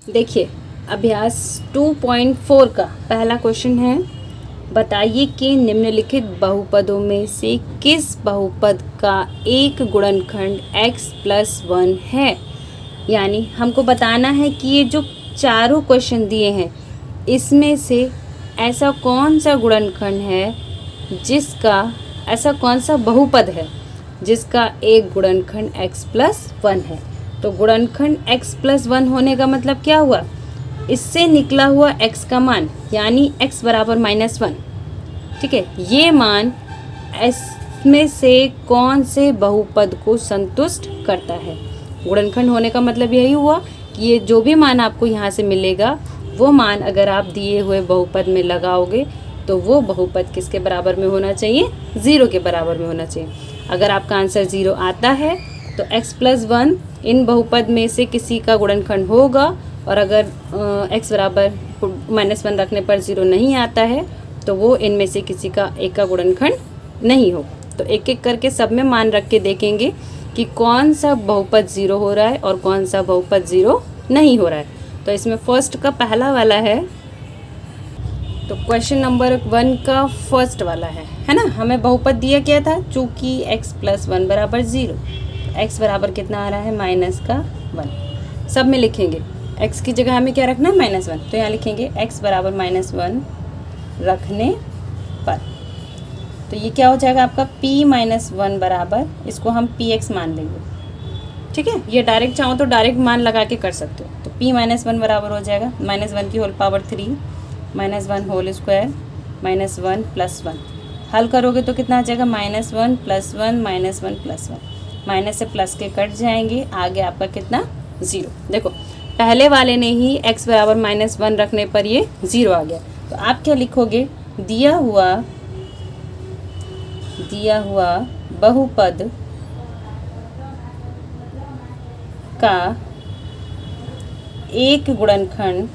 देखिए अभ्यास 2.4 का पहला क्वेश्चन है, बताइए कि निम्नलिखित बहुपदों में से किस बहुपद का एक गुणनखंड x+1 है। यानी हमको बताना है कि ये जो चारों क्वेश्चन दिए हैं इसमें से ऐसा कौन सा गुणनखंड है जिसका, ऐसा कौन सा बहुपद है जिसका एक गुणनखंड x+1 है। तो गुणनखंड x+1 होने का मतलब क्या हुआ, इससे निकला हुआ x का मान यानी x बराबर -1, ठीक है, ये मान इसमें से कौन से बहुपद को संतुष्ट करता है। गुणनखंड होने का मतलब यही हुआ कि ये जो भी मान आपको यहाँ से मिलेगा वो मान अगर आप दिए हुए बहुपद में लगाओगे तो वो बहुपद किसके बराबर में होना चाहिए, 0 के बराबर में होना चाहिए। अगर आपका आंसर 0 आता है तो x+1 इन बहुपद में से किसी का गुणनखंड होगा, और अगर x बराबर -1 रखने पर 0 नहीं आता है तो वो इनमें से किसी का एक का गुणनखंड नहीं होगा। तो एक एक करके सब में मान रख के देखेंगे कि कौन सा बहुपद 0 हो रहा है और कौन सा बहुपद 0 नहीं हो रहा है। तो इसमें फर्स्ट का पहला वाला है, तो क्वेश्चन नंबर 1 का फर्स्ट वाला है ना। हमें बहुपद दिया क्या था, चूँकि x+1 बराबर 0, x बराबर कितना आ रहा है -1। सब में लिखेंगे x की जगह हमें क्या रखना है -1, तो यहाँ लिखेंगे x बराबर -1 रखने पर, तो ये क्या हो जाएगा आपका p-1 बराबर, इसको हम px मान लेंगे, ठीक है। ये डायरेक्ट चाहो तो डायरेक्ट मान लगा के कर सकते हो। तो p-1 बराबर हो जाएगा -1 की होल पावर 3 -1 होल स्क्वायर -1 + 1। हल करोगे तो कितना आ जाएगा -1 + 1 -1 + 1, माइनस से प्लस के कट जाएंगे, आगे आपका कितना 0। देखो पहले वाले ने ही x बराबर -1 रखने पर ये 0 आ गया। तो आप क्या लिखोगे, दिया हुआ बहुपद का एक गुणनखंड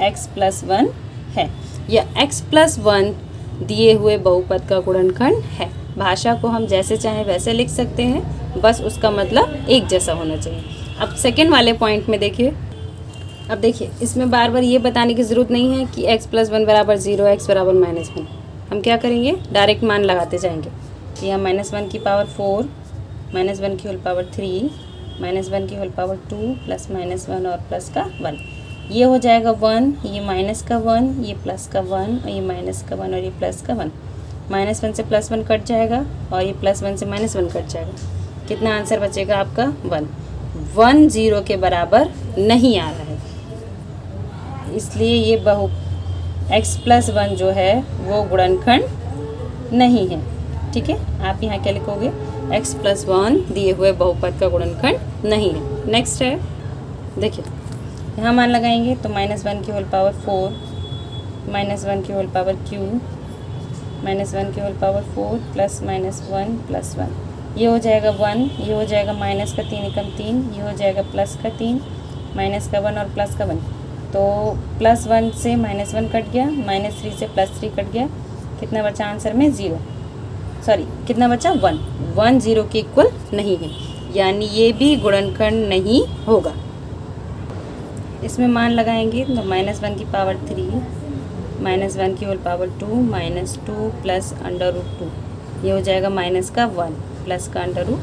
x+1 है, या x+1 दिए हुए बहुपद का गुणनखंड है। भाषा को हम जैसे चाहें वैसे लिख सकते हैं, बस उसका मतलब एक जैसा होना चाहिए। अब सेकेंड वाले पॉइंट में देखिए, अब देखिए इसमें बार बार ये बताने की ज़रूरत नहीं है कि x+1 बराबर 0, x बराबर -1। हम क्या करेंगे, डायरेक्ट मान लगाते जाएंगे। तो यहाँ -1 की पावर 4, -1 की होल पावर 3, -1 की होल पावर 2 प्लस -1 और प्लस का 1, ये हो जाएगा 1, ये माइनस का 1, ये प्लस का 1, और ये माइनस का 1 और ये प्लस का 1। -1 से +1 कट जाएगा और ये +1 से -1 कट जाएगा। कितना आंसर बचेगा आपका 1। 1 0 के बराबर नहीं आ रहा है, इसलिए ये x+1 जो है वो गुणनखंड नहीं है, ठीक है। आप यहाँ क्या लिखोगे, x+1 दिए हुए बहुपद का गुणनखंड नहीं है। नेक्स्ट है, देखिए यहाँ मान लगाएंगे तो -1 की होल पावर 4, -1 की होल पावर q, -1 की होल पावर 4 प्लस -1 + 1, ये हो जाएगा 1, ये हो जाएगा माइनस का 3 एकम 3, ये हो जाएगा प्लस का 3, माइनस का 1 और प्लस का 1। तो +1 से -1 कट गया, -3 से +3 कट गया, कितना बचा आंसर में 0, सॉरी कितना बचा 1। 1 0 के इक्वल नहीं है, यानी ये भी गुणनखंड नहीं होगा। इसमें मान लगाएंगे तो -1 की पावर 3, -1 की होल पावर 2, -2 प्लस √2, ये हो जाएगा -1 प्लस का √।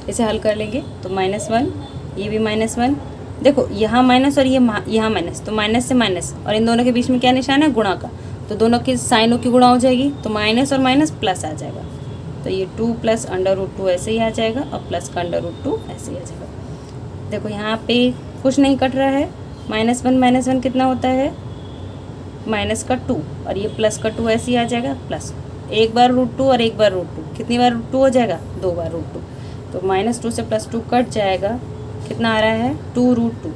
इसे हल कर लेंगे तो -1, ये भी -1, देखो यहाँ माइनस और ये यहाँ माइनस, तो माइनस से माइनस, और इन दोनों के बीच में क्या निशान है, गुणा का, तो दोनों की साइनों की गुणा हो जाएगी, तो माइनस और माइनस प्लस आ जाएगा। तो ये 2 प्लस √2 ऐसे ही आ जाएगा और प्लस का √2 ऐसे ही आ जाएगा। देखो यहाँ पे कुछ नहीं कट रहा है, -1 कितना होता है, माइनस का 2, और ये प्लस का 2 ऐसे ही आ जाएगा, प्लस एक बार √2 और एक बार √2, कितनी बार √2 हो जाएगा, 2 बार √2। तो -2 से +2 कट जाएगा, कितना आ रहा है 2√2,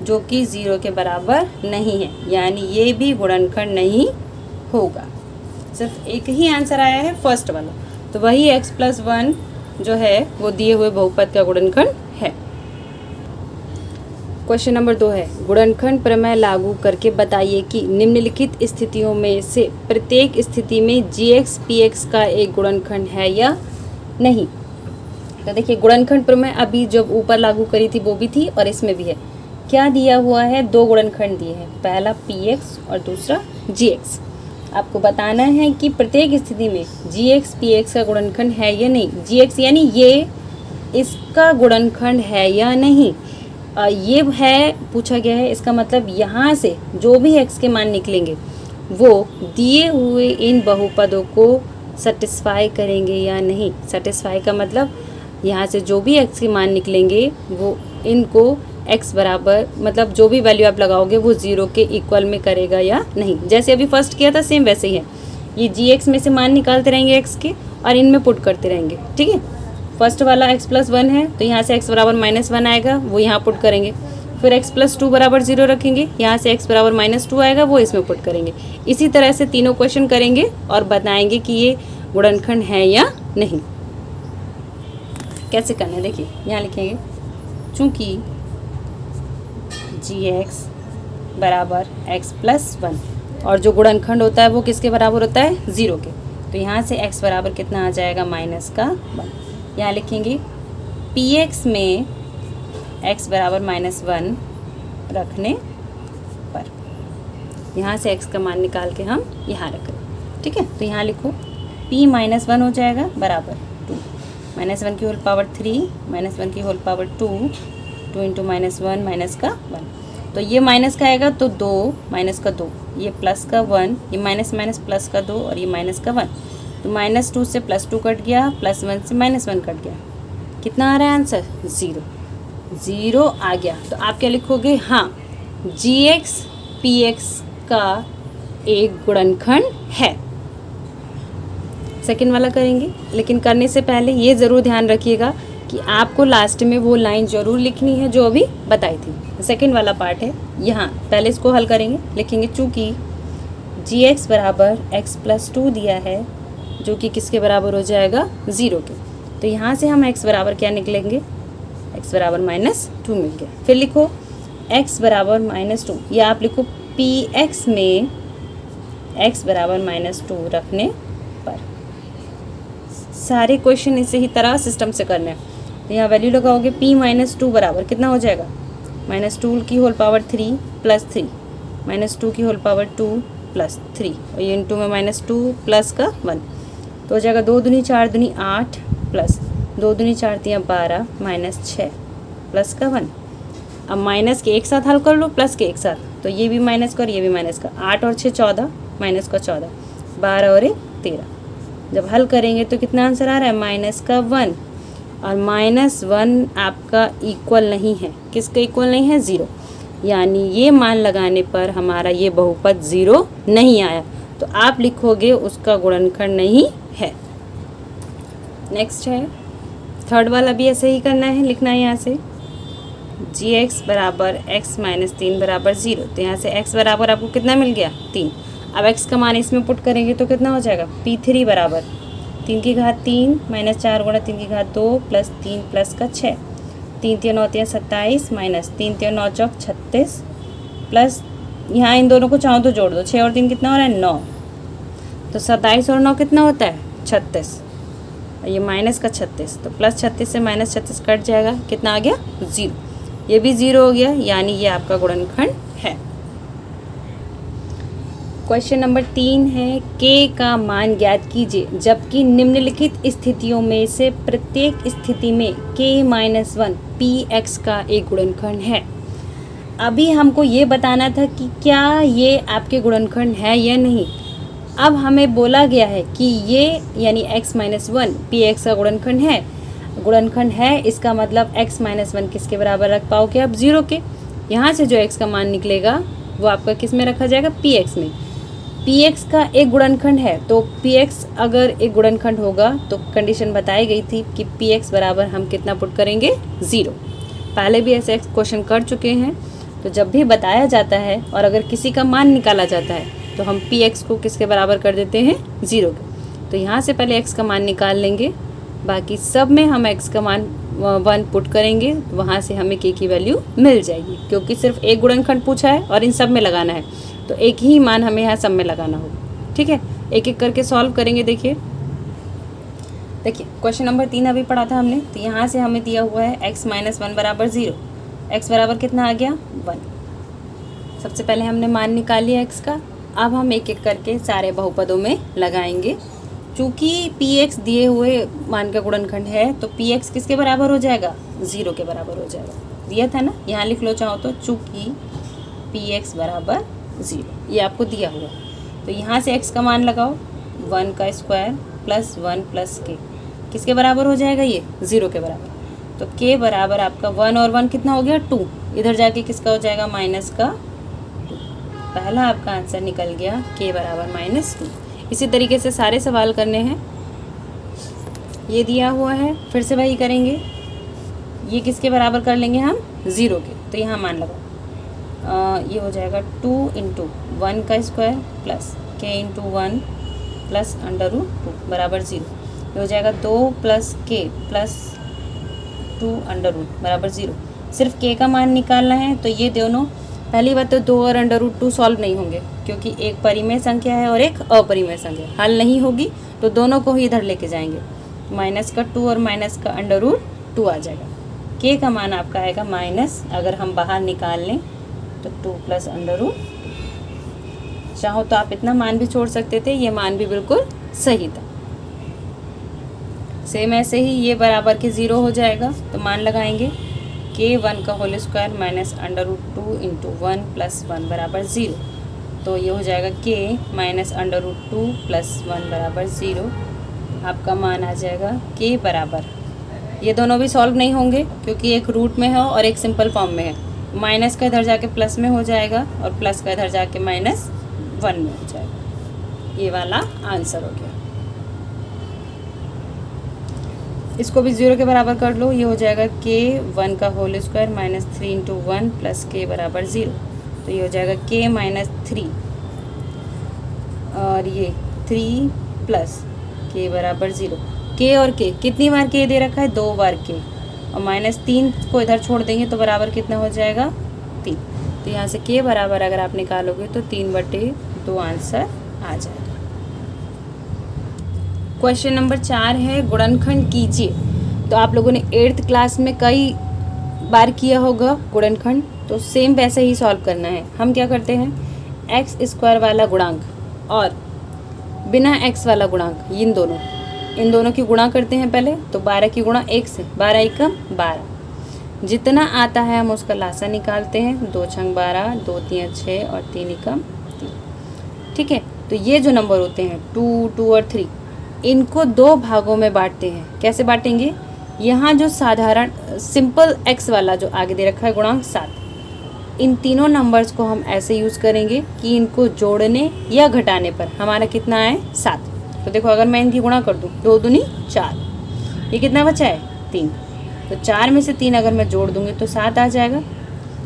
जो कि 0 के बराबर नहीं है, यानी ये भी गुणनखंड नहीं होगा। सिर्फ एक ही आंसर आया है फर्स्ट वाला, तो वही x+1 जो है वो दिए हुए बहुपद का गुणनखंड है। क्वेश्चन नंबर 2 है, गुणनखंड प्रमेय लागू करके बताइए कि निम्नलिखित स्थितियों में से प्रत्येक स्थिति में gx px का एक गुणनखंड है या नहीं। तो देखिए गुणनखंड प्रमेय अभी जब ऊपर लागू करी थी वो भी थी और इसमें भी है क्या दिया हुआ है, दो गुणनखंड दिए हैं, पहला px और दूसरा gx। आपको बताना है कि प्रत्येक स्थिति में gx px का गुणनखंड है या नहीं। gx यानी ये इसका गुणनखंड है या नहीं, ये है पूछा गया है। इसका मतलब यहाँ से जो भी x के मान निकलेंगे वो दिए हुए इन बहुपदों को सेटिस्फाई करेंगे या नहीं। सेटिस्फाई का मतलब यहाँ से जो भी x के मान निकलेंगे वो इनको x बराबर, मतलब जो भी वैल्यू आप लगाओगे वो 0 के इक्वल में करेगा या नहीं। जैसे अभी फर्स्ट किया था सेम वैसे ही है, ये gx में से मान निकालते रहेंगे x के और इनमें पुट करते रहेंगे। ठीक है, फर्स्ट वाला x+1 है तो यहाँ से x बराबर -1 आएगा, वो यहाँ पुट करेंगे। फिर x+2 बराबर 0 रखेंगे, यहाँ से x बराबर -2 आएगा, वो इसमें पुट करेंगे। इसी तरह से तीनों क्वेश्चन करेंगे और बताएंगे कि ये गुणनखंड है या नहीं। कैसे करना है देखिए, यहाँ लिखेंगे चूँकि gx बराबर x+1 और जो गुणनखंड होता है वो किसके बराबर होता है, 0 के, तो यहाँ से x बराबर कितना आ जाएगा, -1। यहाँ लिखेंगे px में x बराबर -1 रखने पर, यहाँ से x का मान निकाल के हम यहाँ रख रहे हैं। ठीक है, तो यहाँ लिखो p -1 हो जाएगा बराबर 2, -1 की होल पावर 3 -1 की होल पावर 2, 2 इंटू -1 माइनस का 1, तो ये माइनस का आएगा तो 2 माइनस का 2, ये प्लस का 1, ये माइनस माइनस प्लस का 2 और ये माइनस का 1, तो -2 से +2 कट गया, +1 से -1 कट गया, कितना आ रहा है आंसर, 0 आ गया। तो आप क्या लिखोगे, हाँ gx px का एक गुणनखंड है। सेकंड वाला करेंगे, लेकिन करने से पहले ये ज़रूर ध्यान रखिएगा कि आपको लास्ट में वो लाइन ज़रूर लिखनी है जो अभी बताई थी। सेकंड वाला पार्ट है, यहाँ पहले इसको हल करेंगे, लिखेंगे चूँकि gx बराबर x+2 दिया है जो कि किसके बराबर हो जाएगा, 0 के, तो यहाँ से हम x बराबर क्या निकलेंगे, x बराबर -2 मिल गया। फिर लिखो x बराबर -2, या आप लिखो px में x बराबर -2 रखने पर। सारे क्वेश्चन इसे ही तरह सिस्टम से करने हैं। तो यहाँ वैल्यू लगाओगे p -2 बराबर कितना हो जाएगा, -2 की होल पावर 3 + 3, -2 की होल पावर 2 + 3 और ये इंटू में -2 प्लस का 1, तो हो जाएगा 2 दूनी 4 दूनी 8 प्लस 2 दूनी 4 3 12 -6 प्लस का 1। अब माइनस के एक साथ हल कर लो, प्लस के एक साथ, तो ये भी माइनस का और ये भी माइनस का, 8 और 6 14, माइनस का 14, 12 और 1 13। जब हल करेंगे तो कितना आंसर आ रहा है, -1, और -1 आपका इक्वल नहीं है, किसका इक्वल नहीं है, 0, यानी ये मान लगाने पर हमारा ये बहुपद 0 नहीं आया, तो आप लिखोगे उसका गुणनखंड नहीं है। नेक्स्ट है थर्ड वाला, भी ऐसे ही करना है, लिखना है यहाँ से gx बराबर x-3 बराबर 0, तो यहाँ से x बराबर आपको कितना मिल गया, 3। अब x का मान इसमें पुट करेंगे तो कितना हो जाएगा, p3 बराबर 3 की घात 3 -4 गुणा 3 की घात 2 + 3 प्लस का 6, 3 3 9 3 27 माइनस 3 3 9 चौक 36 प्लस, यहाँ इन दोनों को चाहो तो जोड़ दो, 6 और 3 कितना हो रहा है, 9, तो 27 और 9 कितना होता है, 36, और ये माइनस का 36, तो +36 से -36 कट जाएगा, कितना आ गया, 0, ये भी 0 हो गया, यानी ये आपका गुणनखंड है। क्वेश्चन नंबर 3 है, k का मान ज्ञात कीजिए जबकि निम्नलिखित स्थितियों में से प्रत्येक स्थिति में k-1 px का एक गुणनखंड है। अभी हमको ये बताना था कि क्या ये आपके गुणनखंड है या नहीं। अब हमें बोला गया है कि ये यानी x-1 px का गुणनखंड है, इसका मतलब x-1 किसके बराबर रख पाओगे आप, 0 के। यहाँ से जो x का मान निकलेगा वो आपका किस में रखा जाएगा, px में। px का एक गुणनखंड है, तो px अगर एक गुणनखंड होगा तो कंडीशन बताई गई थी कि px बराबर हम कितना पुट करेंगे, 0। पहले भी ऐसे क्वेश्चन कर चुके हैं, तो जब भी बताया जाता है और अगर किसी का मान निकाला जाता है तो हम px को किसके बराबर कर देते हैं, 0 के। तो यहाँ से पहले x का मान निकाल लेंगे, बाकी सब में हम x का मान 1 पुट करेंगे, वहाँ से हमें k की वैल्यू मिल जाएगी, क्योंकि सिर्फ एक गुणनखंड पूछा है और इन सब में लगाना है, तो एक ही मान हमें यहाँ सब में लगाना होगा। ठीक है, एक एक करके सॉल्व करेंगे। देखिए क्वेश्चन नंबर 3 अभी पढ़ा था हमने, तो यहाँ से हमें दिया हुआ है x-1 बराबर 0, x बराबर कितना आ गया 1। सबसे पहले हमने मान निकाल लिया x का। अब हम एक एक करके सारे बहुपदों में लगाएंगे। चूँकि px दिए हुए मान का गुणनखंड है तो px किसके बराबर हो जाएगा 0 के बराबर हो जाएगा। दिया था ना, यहाँ लिख लो चाहो तो, चूँकि px बराबर 0 ये आपको दिया हुआ। तो यहाँ से x का मान लगाओ 1 का स्क्वायर प्लस 1 प्लस k किसके बराबर हो जाएगा ये 0 के बराबर। तो k बराबर आपका 1 और 1 कितना हो गया 2, इधर जाके किसका हो जाएगा माइनस का 2। पहला आपका आंसर निकल गया k बराबर -2। इसी तरीके से सारे सवाल करने हैं। ये दिया हुआ है, फिर से वही करेंगे। ये किसके बराबर कर लेंगे हम 0 के, तो यहाँ मान लगाओ। ये हो जाएगा 2 × 1 का स्क्वायर प्लस k × 1 प्लस √2 बराबर 0। ये हो जाएगा 2 + k प्लस 2 √ बराबर 0। सिर्फ k का मान निकालना है, तो ये दोनों, पहली बात तो 2 और √2 सॉल्व नहीं होंगे क्योंकि एक परिमेय संख्या है और एक अपरिमेय संख्या, हल नहीं होगी। तो दोनों को ही इधर लेके जाएंगे, माइनस का 2 और माइनस का √2 आ जाएगा। k का मान आपका आएगा माइनस, अगर हम बाहर निकाल लें तो 2 + √2। चाहो तो आप इतना मान भी छोड़ सकते थे, ये मान भी बिल्कुल सही था। सेम ऐसे ही ये बराबर के 0 हो जाएगा, तो मान लगाएंगे k 1 का होल स्क्वायर माइनस √2 × 1 + 1 बराबर 0। तो ये हो जाएगा k माइनस √2 + 1 बराबर 0। आपका मान आ जाएगा k बराबर, ये दोनों भी सॉल्व नहीं होंगे क्योंकि एक रूट में है और एक सिंपल फॉर्म में है। माइनस का इधर जाके प्लस में हो जाएगा और प्लस का इधर जाके -1 में हो जाएगा। ये वाला आंसर हो गया। इसको भी 0 के बराबर कर लो। ये हो जाएगा k 1 का whole square minus 3 × 1 plus k बराबर 0। तो ये हो जाएगा k -3 और ये 3 प्लस k बराबर 0। k और k कितनी बार k दे रखा है 2 बार k, और -3 को इधर छोड़ देंगे तो बराबर कितना हो जाएगा 3। तो यहाँ से k बराबर अगर आप निकालोगे तो 3/2 आंसर आ जाएगा। क्वेश्चन नंबर 4 है गुणनखंड कीजिए। तो आप लोगों ने 8th क्लास में कई बार किया होगा गुणनखंड, तो सेम वैसे ही सॉल्व करना है। हम क्या करते हैं, x² वाला गुणांक और बिना x वाला गुणांक, इन दोनों की गुणा करते हैं पहले। तो 12 की गुणा 1 से, 12 एकम 12, जितना आता है हम उसका लासा निकालते हैं। 2 छंग 12, 2 तियां 6 और 3 एकम 3। ठीक है, तो ये जो नंबर होते हैं 2, 2 और 3, इनको 2 भागों में बांटते हैं। कैसे बांटेंगे, यहाँ जो साधारण सिंपल x वाला जो आगे दे रखा है गुणांक 7, इन तीनों नंबर्स को हम ऐसे यूज़ करेंगे कि इनको जोड़ने या घटाने पर हमारा कितना आए 7। तो देखो अगर मैं इनकी गुणा कर दूँ, 2 दूनी 4, ये कितना बचा है 3। तो 4 में से 3 अगर मैं जोड़ दूँगी तो 7 आ जाएगा।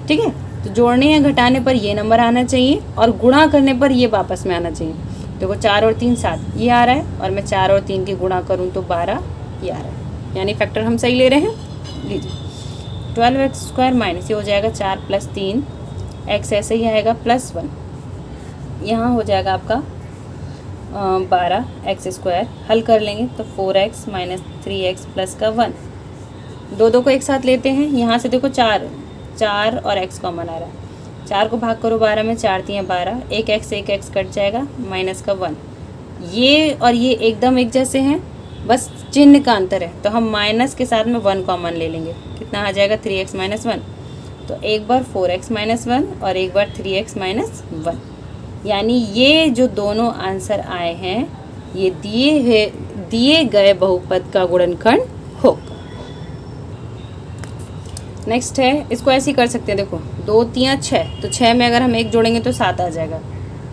ठीक है, तो जोड़ने या घटाने पर ये नंबर आना चाहिए और गुणा करने पर ये वापस में आना चाहिए। देखो 4 और 3 7 ये आ रहा है, और मैं 4 और 3 की गुणा करूँ तो 12 ये आ रहा है, यानी फैक्टर हम सही ले रहे हैं। लीजिए 12x² माइनस, ये हो जाएगा 4 + 3, x ऐसे ही आएगा +1, यहाँ हो जाएगा आपका 12x²। हल कर लेंगे तो 4x - 3x + का 1, दो को एक साथ लेते हैं। यहाँ से देखो 4 और x कॉमन आ रहा है। 4 को भाग करो 12 में, 4 तियां 12, एक x कट जाएगा, माइनस का 1। ये और ये एकदम एक जैसे हैं, बस चिन्ह का अंतर है। तो हम माइनस के साथ में 1 कॉमन ले लेंगे, कितना आ जाएगा 3x - 1। तो एक बार 4x - 1 और एक बार 3x - 1, यानी ये जो दोनों आंसर आए हैं ये दिए गए बहुपद का गुणनखंड होगा। नेक्स्ट है, इसको ऐसे ही कर सकते हैं। देखो 2 तियां 6, तो 6 में अगर हम 1 जोड़ेंगे तो 7 आ जाएगा।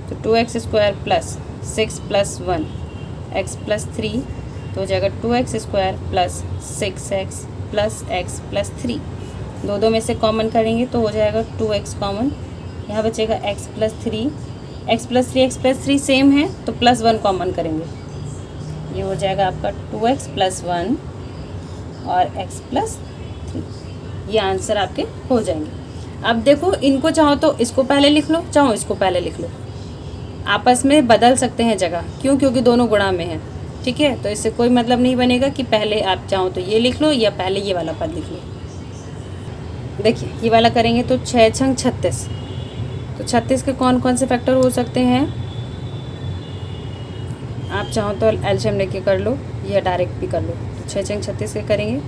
तो 2x² + 6 + 1 x + 3, तो हो जाएगा 2x² + 6x + x + 3। दो में से कॉमन करेंगे तो हो जाएगा 2x कॉमन, यहाँ बचेगा x + 3, x + 3 x + 3 सेम है तो +1 कॉमन करेंगे। ये हो जाएगा आपका 2x + 1 और x + 3। ये आंसर आपके हो जाएंगे। अब देखो इनको चाहो तो इसको पहले लिख लो, चाहो इसको पहले लिख लो, आपस में बदल सकते हैं जगह, क्यों, क्योंकि दोनों गुणा में है। ठीक है, तो इससे कोई मतलब नहीं बनेगा कि पहले आप चाहो तो ये लिख लो या पहले ये वाला पद लिख लो। देखिए ये वाला करेंगे तो 6 छंग 36, तो 36 के कौन कौन से फैक्टर हो सकते हैं? आप चाहो तो एलसीएम लेके कर लो या डायरेक्ट भी कर लो। तो 6 छंग 36 के करेंगे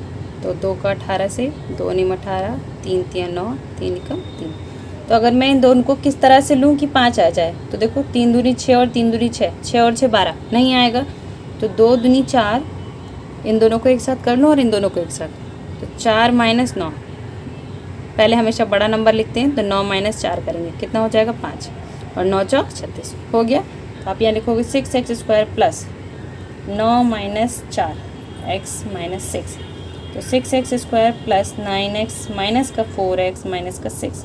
तो 2 का 18 से, 2 निम 18, 3 तिया 9, 3 एकम 3। तो अगर मैं इन दोनों को किस तरह से लूँ कि 5 आ जाए, तो देखो 3 दूनी 6 और 3 दूनी 6, 6 और 6 12 नहीं आएगा, तो 2 दूनी 4, इन दोनों को एक साथ कर लो और इन दोनों को एक साथ, तो 4 माइनस 9, पहले हमेशा बड़ा नंबर लिखते हैं, तो 9 माइनस 4 करेंगे, कितना हो जाएगा 5, और 9 चौक 36 हो गया। तो आप यहाँ लिखोगे 6x² plus 9 minus 4 x minus 6, तो 6x² प्लस 9x माइनस का 4x माइनस का 6,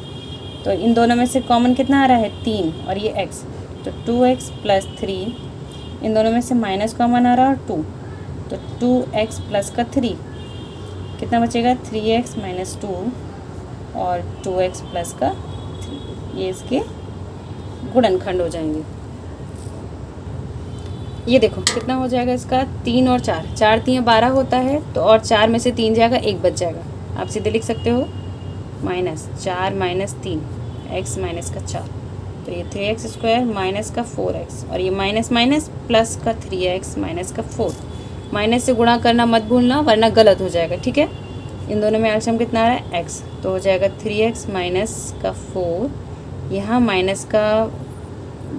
तो इन दोनों में से कॉमन कितना आ रहा है 3 और ये x, तो 2x प्लस 3, इन दोनों में से माइनस कॉमन आ रहा है और 2, तो 2x प्लस का 3 कितना बचेगा 3x माइनस 2 और 2x प्लस का 3, ये इसके गुणनखंड हो जाएंगे। ये देखो कितना हो जाएगा इसका 3 और 4, 4 3 12 होता है, तो और 4 में से 3 जाएगा 1 बच जाएगा, आप सीधे लिख सकते हो माइनस 4 माइनस 3 x माइनस का 4, तो ये 3x² माइनस का 4x और ये माइनस माइनस प्लस का 3x माइनस का 4, माइनस से गुणा करना मत भूलना वरना गलत हो जाएगा, ठीक है। इन दोनों में एलसीएम कितना आ रहा है x, तो हो जाएगा 3x माइनस का 4, यहाँ माइनस का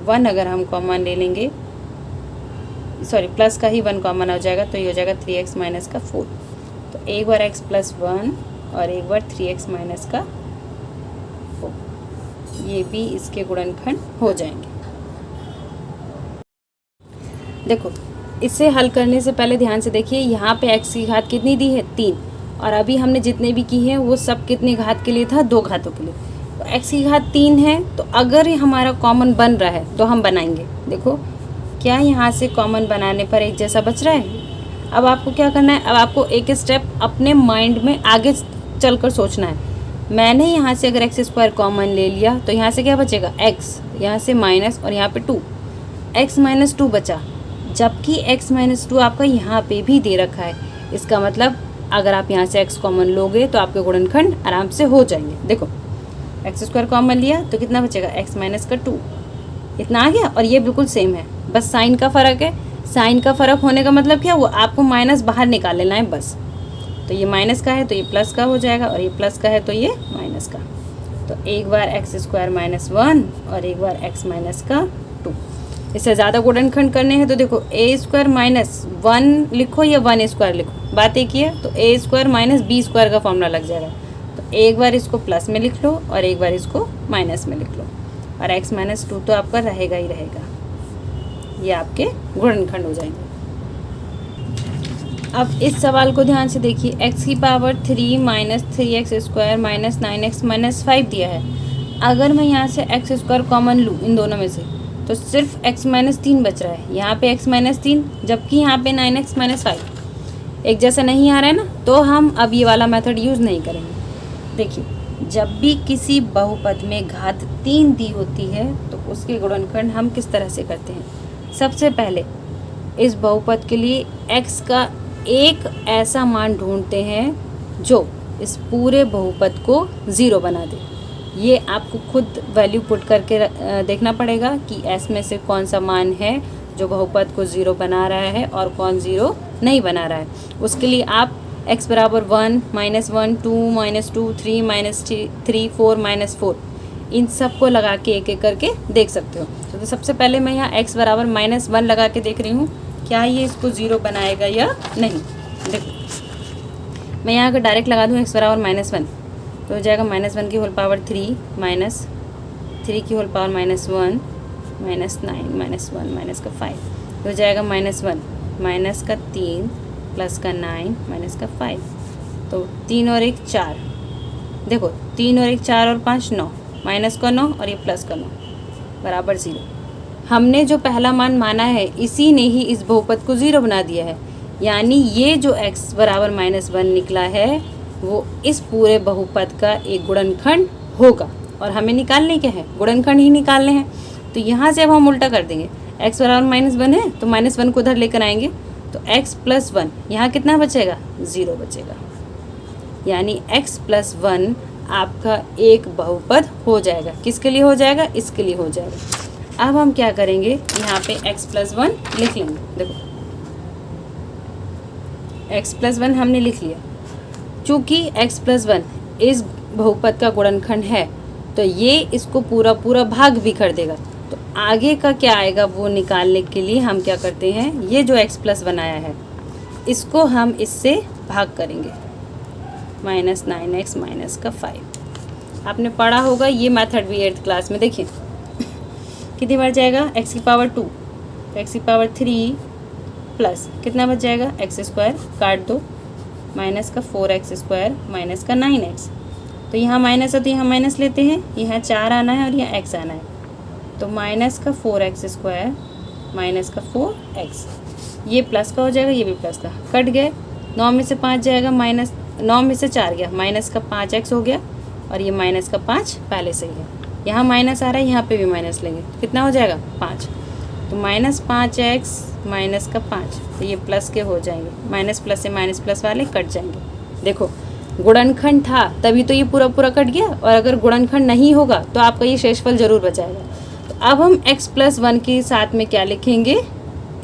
1 अगर हम कॉमन ले लेंगे, सॉरी प्लस का ही 1 कॉमन हो जाएगा, तो ये हो जाएगा 3x माइनस का 4, तो एक बार x प्लस 1 और एक बार 3x माइनस का 4, ये भी इसके गुणनखंड हो जाएंगे। देखो इसे हल करने से पहले ध्यान से देखिए, यहाँ पे x की घात कितनी दी है 3, और अभी हमने जितने भी की हैं वो सब कितनी घात के लिए था 2 घातों के लिए, तो x की घात 3 है, तो अगर ये हमारा कॉमन बन रहा है तो हम बनाएंगे। देखो क्या यहाँ से कॉमन बनाने पर एक जैसा बच रहा है। अब आपको क्या करना है, अब आपको एक स्टेप अपने माइंड में आगे चलकर सोचना है। मैंने यहाँ से अगर x² कॉमन ले लिया तो यहाँ से क्या बचेगा x, यहाँ से माइनस और यहाँ पे 2, x माइनस 2 बचा, जबकि x माइनस 2 आपका यहाँ पे भी दे रखा है। इसका मतलब अगर आप यहाँ से x कॉमन लोगे तो आपके गुणनखंड आराम से हो जाएंगे। देखो x² कॉमन लिया तो कितना बचेगा x माइनस का 2, इतना आ गया, और ये बिल्कुल सेम है, बस साइन का फ़र्क है। साइन का फ़र्क होने का मतलब क्या, वो आपको माइनस बाहर निकाल लेना है बस, तो ये माइनस का है तो ये प्लस का हो जाएगा, और ये प्लस का है तो ये माइनस का, तो एक बार x² माइनस 1 और एक बार x माइनस का 2। इससे ज़्यादा गुणनखंड करने हैं तो देखो a² माइनस 1 लिखो या 1a² लिखो, बात एक ही है, तो a² माइनस b² का फॉर्मूला लग जाएगा, तो एक बार इसको प्लस में लिख लो और एक बार इसको माइनस में लिख लो, और x माइनस 2 तो आपका रहेगा ही रहेगा, ये आपके गुणनखंड हो जाएंगे। अब इस सवाल को ध्यान से देखिए, x की power 3 minus 3x² minus 9x minus 5 दिया है। अगर मैं यहाँ से x² कॉमन लूँ इन दोनों में से तो सिर्फ x माइनस 3 बच रहा है, यहाँ पे x माइनस 3 जबकि यहाँ पे 9x माइनस 5 एक जैसा नहीं आ रहा है ना, तो हम अब ये वाला मेथड यूज़ नहीं करेंगे। देखिए जब भी किसी बहुपद में घात 3 दी होती है तो उसके गुणनखंड हम किस तरह से करते हैं। सबसे पहले इस बहुपद के लिए x का एक ऐसा मान ढूंढते हैं जो इस पूरे बहुपद को 0 बना दे। ये आपको खुद वैल्यू पुट करके देखना पड़ेगा कि s में से कौन सा मान है जो बहुपद को 0 बना रहा है और कौन 0 नहीं बना रहा है। उसके लिए आप x बराबर 1 माइनस 1 2 माइनस 2 3 माइनस 3 4 माइनस 4 इन सब को लगा के एक एक करके देख सकते हो। तो सबसे पहले मैं यहाँ x बराबर माइनस 1 लगा के देख रही हूँ क्या ये इसको 0 बनाएगा या नहीं। देखो मैं यहाँ अगर डायरेक्ट लगा दूँ x बराबर माइनस 1 तो हो जाएगा माइनस 1 की होल पावर 3 माइनस 3 की whole power minus 1 minus 9 minus 1 minus का 5 हो जाएगा माइनस 1 माइनस का 3 प्लस का 9 माइनस का 5, तो 3 और 1 4, देखो 3 और 1 4 और 5 9, माइनस का 9 और ये प्लस का 9 बराबर 0। हमने जो पहला मान माना है इसी ने ही इस बहुपद को 0 बना दिया है, यानी ये जो x बराबर माइनस 1 निकला है वो इस पूरे बहुपद का एक गुणनखंड होगा। और हमें निकालने क्या है, गुणनखंड ही निकालने हैं। तो यहाँ से अब हम उल्टा कर देंगे, x बराबर माइनस 1 है तो माइनस 1 को उधर लेकर आएंगे, तो x प्लस 1 यहाँ कितना बचेगा 0 बचेगा, यानी x प्लस 1 आपका एक बहुपद हो जाएगा। किसके लिए हो जाएगा? इसके लिए हो जाएगा। अब हम क्या करेंगे, यहाँ पे x+1 लिख लेंगे। देखो x+1 हमने लिख लिया। चूँकि x+1 इस बहुपद का गुणनखंड है तो ये इसको पूरा पूरा भाग भी कर देगा। तो आगे का क्या आएगा वो निकालने के लिए हम क्या करते हैं, ये जो x+1 आया है इसको हम इससे भाग करेंगे, -9x -5। आपने पढ़ा होगा ये मेथड भी 8th क्लास में। देखिए कितनी बढ़ जाएगा, x⁻2 तो x⁻3 प्लस कितना बच जाएगा, x² काट दो, माइनस का 4x² माइनस का 9x। तो यहाँ माइनस है तो यहाँ माइनस लेते हैं, यहाँ 4 आना है और यहाँ x आना है। तो माइनस का 4x² माइनस का 4x, ये प्लस का हो जाएगा, ये भी प्लस का, कट गए। 9 में से 5 जाएगा, माइनस 9 में से 4 गया, माइनस का 5x हो गया और ये माइनस का 5 पहले से ही है। यहाँ माइनस आ रहा है, यहाँ पे भी माइनस लेंगे, कितना हो जाएगा 5। तो -5x माइनस का 5, तो ये प्लस के हो जाएंगे, माइनस प्लस से माइनस प्लस वाले कट जाएंगे। देखो गुणनखंड था तभी तो ये पूरा पूरा कट गया, और अगर गुणनखंड नहीं होगा तो आपका ये शेषफल जरूर बचाएगा। तो अब हम x+1 के साथ में क्या लिखेंगे,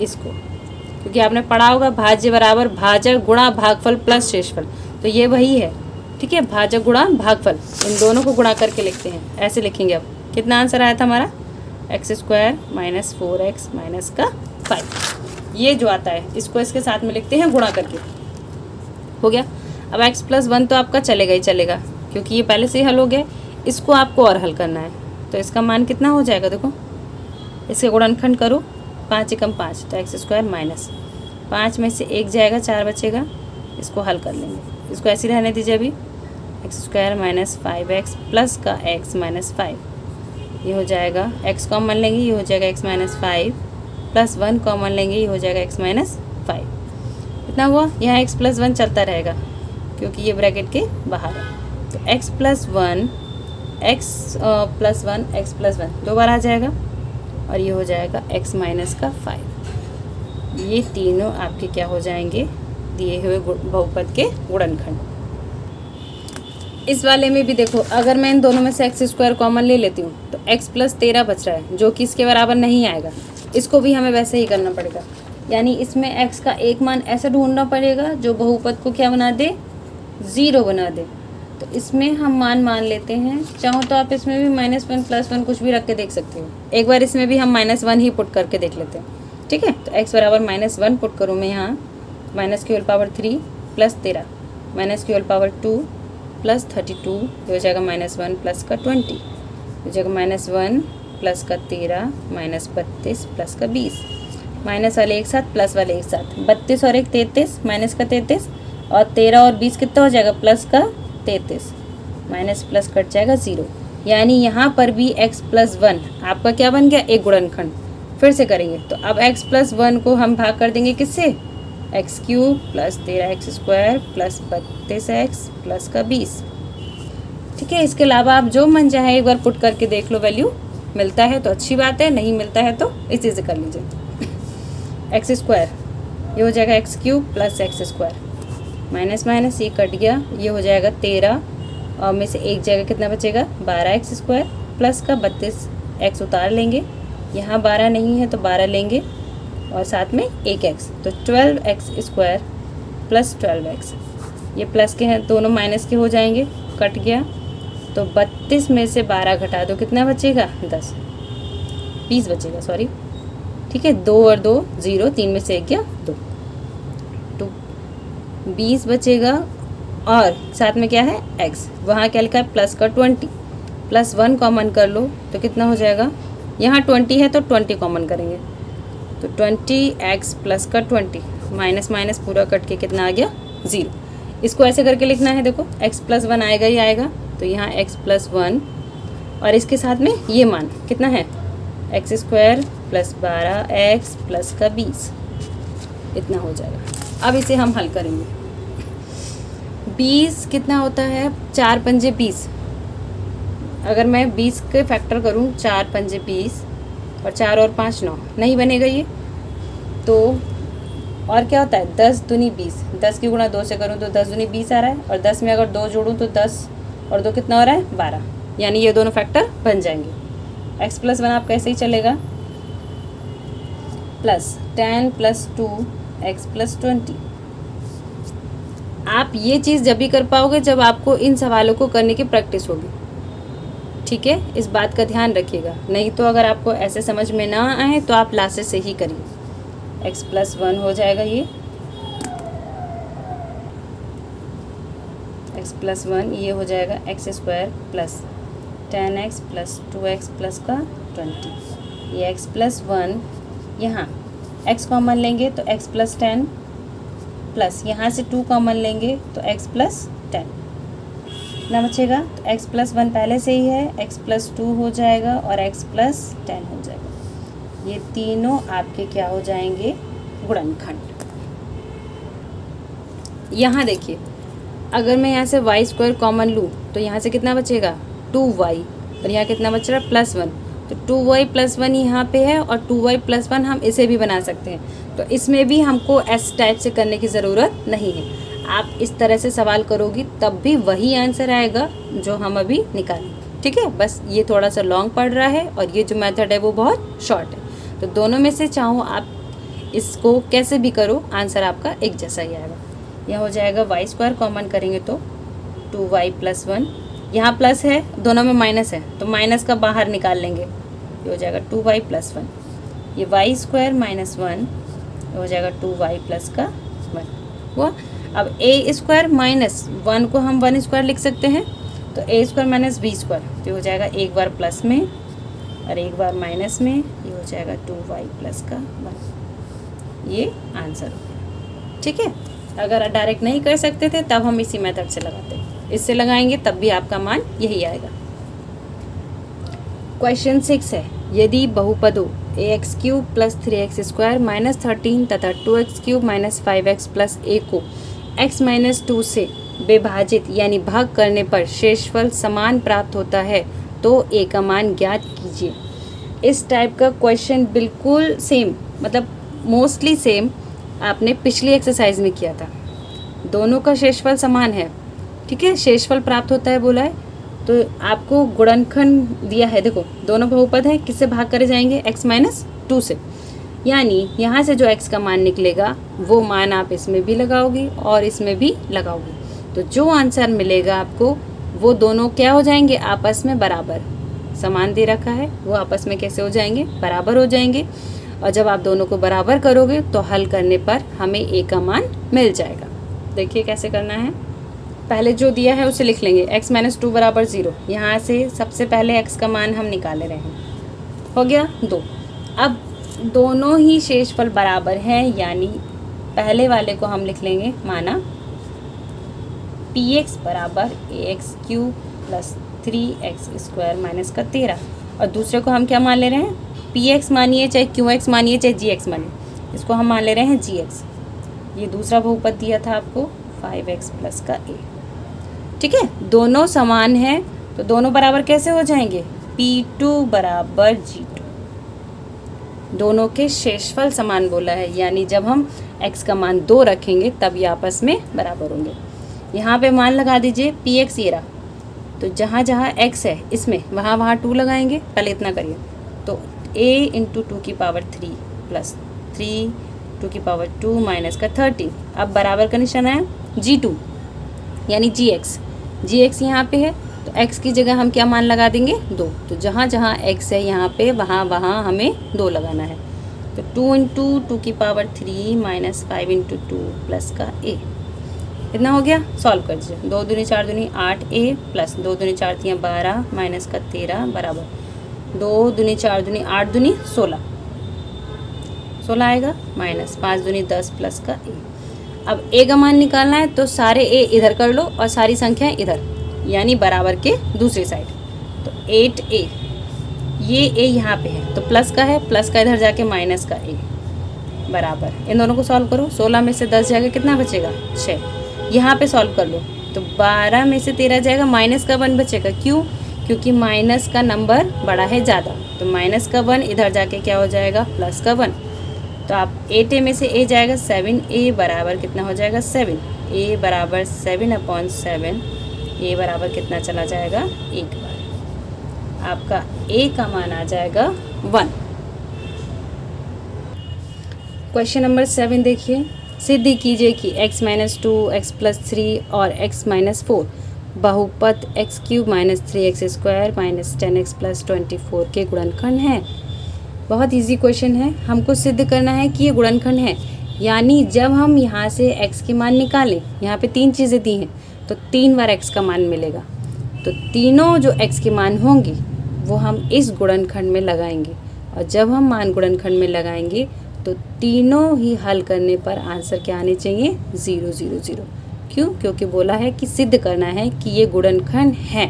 इसको, क्योंकि आपने पढ़ा होगा भाज्य बराबर भाजक गुणा भागफल प्लस शेषफल, तो ये वही है। ठीक है, भाजक गुणा भागफल, इन दोनों को गुणा करके लिखते हैं, ऐसे लिखेंगे। अब कितना आंसर आया था हमारा, x² - 4x - 5। ये जो आता है इसको इसके साथ में लिखते हैं गुणा करके, हो गया। अब x+1 तो आपका चलेगा ही चलेगा क्योंकि ये पहले से ही हल हो गया, इसको आपको और हल करना है। तो इसका मान कितना हो जाएगा, देखो इसके गुणनखंड करो, 5 एकम 5, तो x² - 5 में से 1 जाएगा, 4 बचेगा, इसको हल कर लेंगे। इसको ऐसे रहने दीजिए अभी, x² - 5x प्लस का x - 5, ये हो जाएगा, x कॉमन लेंगे ये हो जाएगा x - 5 प्लस 1 कॉमन लेंगे ये हो जाएगा x - 5। इतना हुआ, यहाँ x+1 चलता रहेगा क्योंकि ये ब्रैकेट के बाहर है। तो x+1 दो बार आ जाएगा और ये हो जाएगा x - 5। ये तीनों आपके क्या हो जाएंगे, दिए हुए बहुपद के गुणनखंड। इस वाले में भी देखो, अगर मैं इन दोनों में से x² कॉमन ले लेती हूँ तो x+13 बच रहा है, जो कि इसके बराबर नहीं आएगा। इसको भी हमें वैसे ही करना पड़ेगा, यानी इसमें x का एक मान ऐसा ढूंढना पड़ेगा जो बहुपद को क्या बना दे, 0 बना दे। तो इसमें हम मान लेते हैं, चाहो तो आप इसमें भी -1 +1 कुछ भी रख के देख सकते हो। एक बार इसमें भी हम -1 ही पुट करके देख लेते हैं, ठीक है। तो x बराबर -1 पुट करूँ मैं यहाँ, -3 प्लस 13 -2 प्लस 32, ये हो जाएगा -1 प्लस का 20, हो जाएगा -1 प्लस का 13 -32 प्लस का 20, माइनस वाले एक साथ प्लस वाले एक साथ, 32 और 1 33, माइनस का 33 और 13 और 20 कितना हो जाएगा, प्लस का 33, माइनस प्लस कट जाएगा 0। यानी यहाँ पर भी x+1 आपका क्या बन गया, एक गुणनखंड। फिर से करेंगे तो अब x+1 को हम भाग कर देंगे किससे, x³ plus 13x² plus 32x plus का 20। ठीक है, इसके अलावा आप जो मन चाहे एक बार पुट करके देख लो, वैल्यू मिलता है तो अच्छी बात है, नहीं मिलता है तो इसी से कर लीजिए। x², ये हो जाएगा x³ plus x², minus minus ये कट गया, ये हो जाएगा 13 और में से एक जगह कितना बचेगा, 12x² प्लस का 32x उतार लेंगे, यहाँ 12 नहीं है तो 12 लेंगे और साथ में एक x, तो 12x² प्लस 12x, ये प्लस के हैं दोनों माइनस के हो जाएंगे, कट गया। तो 32 में से 12 घटा दो, कितना बचेगा, 20 बचेगा, सॉरी। ठीक है, 2 और 2 0, 3 में से 1 गया 2, तो 20 बचेगा और साथ में क्या है x, वहाँ क्या लिखा है प्लस का 20, प्लस 1 कॉमन कर लो तो कितना हो जाएगा, यहाँ 20 है तो 20 कॉमन करेंगे, तो 20x प्लस का 20, माइनस माइनस पूरा कट के कितना आ गया, 0। इसको ऐसे करके लिखना है, देखो x+1 आएगा ही आएगा, तो यहाँ x+1 और इसके साथ में ये मान कितना है, x² प्लस 12x प्लस का 20, इतना हो जाएगा। अब इसे हम हल करेंगे। 20 कितना होता है, 4 पंजे 20, अगर मैं 20 के फैक्टर करूँ, 4 पंजे 20 और 4 और 5 9, नहीं बनेगा ये, तो और क्या होता है 10 दूनी 20, 10 की गुणा 2 से करूँ तो 10 दूनी 20 आ रहा है, और 10 में अगर 2 जोड़ूँ तो 10 और 2 कितना हो रहा है 12, यानी ये दोनों फैक्टर बन जाएंगे। x + 1 आपका ऐसे ही चलेगा, प्लस 10 + 2 x + 20। आप ये चीज़ जब भी कर पाओगे जब आपको इन सवालों को करने की प्रैक्टिस होगी, ठीक है, इस बात का ध्यान रखिएगा। नहीं तो अगर आपको ऐसे समझ में ना आए तो आप लास्ट से ही करिए। x + 1 हो जाएगा ये, x + 1 ये हो जाएगा x² + 10x + 2x + का 20। ये x + 1, यहाँ x कॉमन लेंगे तो x + 10 प्लस यहाँ से 2 कॉमन लेंगे तो x + 10 ना बचेगा। तो x + 1 पहले से ही है, x + 2 हो जाएगा और x + 10 हो जाएगा। ये तीनों आपके क्या हो जाएंगे गुणनखंड। यहाँ देखिए, अगर मैं यहाँ से y² कॉमन लूँ तो यहाँ से कितना बचेगा 2y, और यहाँ कितना बच रहा है +1, तो 2y + 1 यहाँ पे है और 2y + 1 हम इसे भी बना सकते हैं। तो इसमें भी हमको S टाइप से करने की ज़रूरत नहीं है। आप इस तरह से सवाल करोगी तब भी वही आंसर आएगा जो हम अभी निकालें, ठीक है। बस ये थोड़ा सा लॉन्ग पड़ रहा है और ये जो मेथड है वो बहुत शॉर्ट है। तो दोनों में से चाहो आप इसको कैसे भी करो, आंसर आपका एक जैसा ही आएगा। यह हो जाएगा y² कॉमन करेंगे तो 2y + 1, यहाँ प्लस है, दोनों में माइनस है तो माइनस का बाहर निकाल लेंगे, ये हो जाएगा 2y + 1। ये y² - 1 हो जाएगा 2y + का 1 हुआ। अब a² - 1 को हम 1² लिख सकते हैं, तो a² - b², तो हो जाएगा एक बार प्लस में और एक बार माइनस में, ये हो जाएगा 2y + का 1। ये आंसर हो गया, ठीक है। अगर डायरेक्ट नहीं कर सकते थे तब हम इसी मेथड से लगाते, इससे लगाएंगे तब भी आपका मान यही आएगा। क्वेश्चन 6 है, यदि बहुपदों ax³ + 3x² - 13 तथा 2x³ - 5x + a को x - 2 से विभाजित यानी भाग करने पर शेषफल समान प्राप्त होता है तो a का मान ज्ञात कीजिए। इस टाइप का क्वेश्चन बिल्कुल सेम, मतलब मोस्टली सेम आपने पिछली एक्सरसाइज में किया था। दोनों का शेषफल समान है, ठीक है, शेषफल प्राप्त होता है बोला है, तो आपको गुणनखंड दिया है। देखो दोनों बहुपद है, किससे भाग करे जाएंगे x - 2 से, यानी यहाँ से जो x का मान निकलेगा वो मान आप इसमें भी लगाओगे और इसमें भी लगाओगे, तो जो आंसर मिलेगा आपको वो दोनों क्या हो जाएंगे आपस में बराबर। समान दे रखा है, वो आपस में कैसे हो जाएंगे बराबर हो जाएंगे। और जब आप दोनों को बराबर करोगे तो हल करने पर हमें a का मान मिल जाएगा। देखिए कैसे करना है, पहले जो दिया है उसे लिख लेंगे, x - 2 = 0। यहाँ से सबसे पहले x का मान हम निकाले रहे हैं, हो गया 2। अब दोनों ही शेषफल बराबर हैं, यानी पहले वाले को हम लिख लेंगे, माना px = ax³ + 3x² - 13, और दूसरे को हम क्या मान ले रहे हैं, px मानिए चाहे qx मानिए चाहे gx मानिए, इसको हम मान ले रहे हैं gx। ये दूसरा बहुपद दिया था आपको 5x + का a, ठीक है। दोनों समान हैं तो दोनों बराबर कैसे हो जाएंगे, p2 = g2। दोनों के शेषफल समान बोला है, यानी जब हम x का मान 2 रखेंगे तब ये आपस में बराबर होंगे। यहाँ पे मान लगा दीजिए px ये रहा, तो जहाँ जहाँ x है इसमें वहाँ वहाँ 2 लगाएंगे। पहले इतना करिए, तो a × 2³ + 3² - का 13। अब बराबर का निशान है g2 यानी gx यहाँ पे है, तो x की जगह हम क्या मान लगा देंगे 2, तो जहाँ जहाँ x है यहाँ पे वहाँ वहाँ हमें 2 लगाना है। तो 2 × 2³ - 5 × 2 + का a, इतना हो गया। सॉल्व कर दीजिए, 2 दूनी 4 दूनी 8a + 2 दूनी 4 × 12 - का 13 बराबर 2 दूनी 4 दूनी 8 दूनी 16 आएगा, माइनस 5 दूनी 10 + का a। अब a का मान निकालना है तो सारे a इधर कर लो और सारी संख्याएं इधर, यानी बराबर के दूसरी साइड। तो 8a, ये a यहाँ पे है तो प्लस का है, प्लस का इधर जाके माइनस का a बराबर, इन दोनों को सॉल्व करो। 16 में से 10 जाएगा, कितना बचेगा 6। यहाँ पे सॉल्व कर लो तो 12 में से 13 जाएगा, माइनस का 1 बचेगा। क्यों? क्योंकि माइनस का नंबर बड़ा है ज़्यादा, तो माइनस का 1 इधर जाके क्या हो जाएगा प्लस का 1। तो आप 8a में से a जाएगा 7, a बराबर कितना हो जाएगा 7, a बराबर 7/7, a बराबर कितना चला जाएगा, 1 बार। आपका a का मान आ जाएगा 1। क्वेश्चन नंबर 7 देखिए, सिद्ध कीजिए कि x - 2 x + 3 और x - 4 बहुपद x³ - 3x² - 10x + 24 के गुणनखंड हैं। बहुत इजी क्वेश्चन है, हमको सिद्ध करना है कि ये गुणनखंड है। यानी जब हम यहाँ से x के मान निकालें, यहाँ पे 3 चीज़ें दी हैं तो 3 बार x का मान मिलेगा। तो तीनों जो x के मान होंगे वो हम इस गुणनखंड में लगाएंगे, और जब हम मान गुणनखंड में लगाएंगे तो तीनों ही हल करने पर आंसर क्या आने चाहिए, 0 0 0। क्यों? क्योंकि बोला है कि सिद्ध करना है कि ये गुणनखंड है।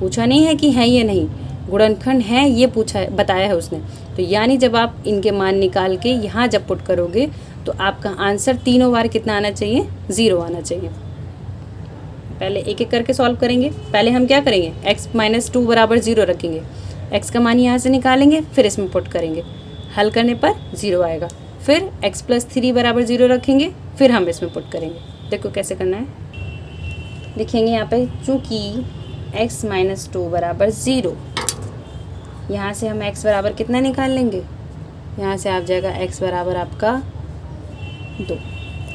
पूछा नहीं है कि है या नहीं, गुणनखंड है ये पूछा, बताया है उसने। तो यानी जब आप इनके मान निकाल के यहाँ जब पुट करोगे तो आपका आंसर तीनों बार कितना आना चाहिए, 0 आना चाहिए। पहले एक एक करके सॉल्व करेंगे। पहले हम क्या करेंगे, x - 2 बराबर 0 रखेंगे, x का मान यहाँ से निकालेंगे, फिर इसमें पुट करेंगे, हल करने पर 0 आएगा। फिर x + 3 बराबर 0 रखेंगे, फिर हम इसमें पुट करेंगे। देखो कैसे करना है, लिखेंगे यहाँ पे, चूँकि x - 2 बराबर 0, यहाँ से हम x बराबर कितना निकाल लेंगे, यहाँ से आ जाएगा x बराबर आपका 2,